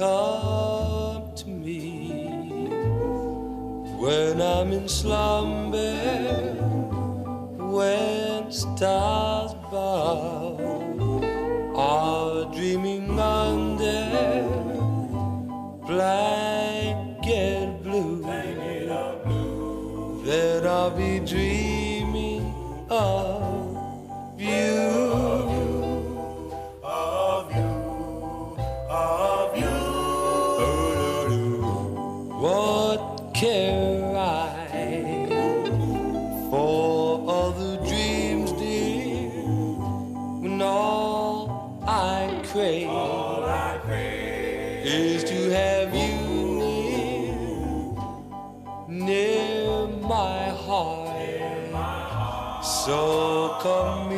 Come to me when I'm in slumber, when stars above are dreaming under blanket blue. Then I'll be dreaming of you. What care I for other dreams, dear, when all I crave is to have you near my heart. So come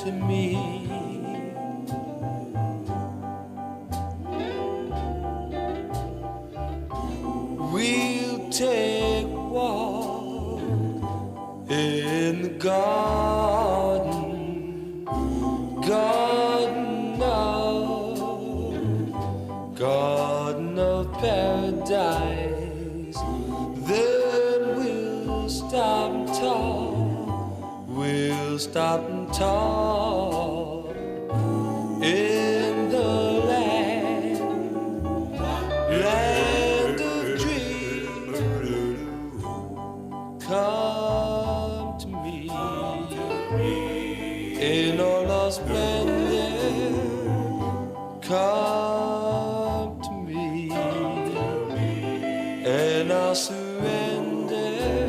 to me. We'll take a walk in the garden of paradise. Then we'll stop and talk in the land of dreams. Come to me in all our splendor. Come to me, and I'll surrender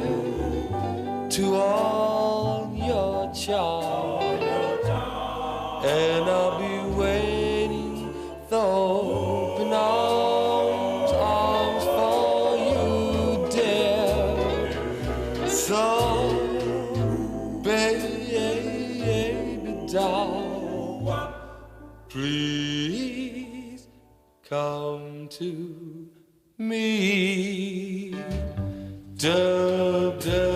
to all your charm, and I'll be waiting with open arms for you, dear. So, baby doll, please come to me. Dub, dub.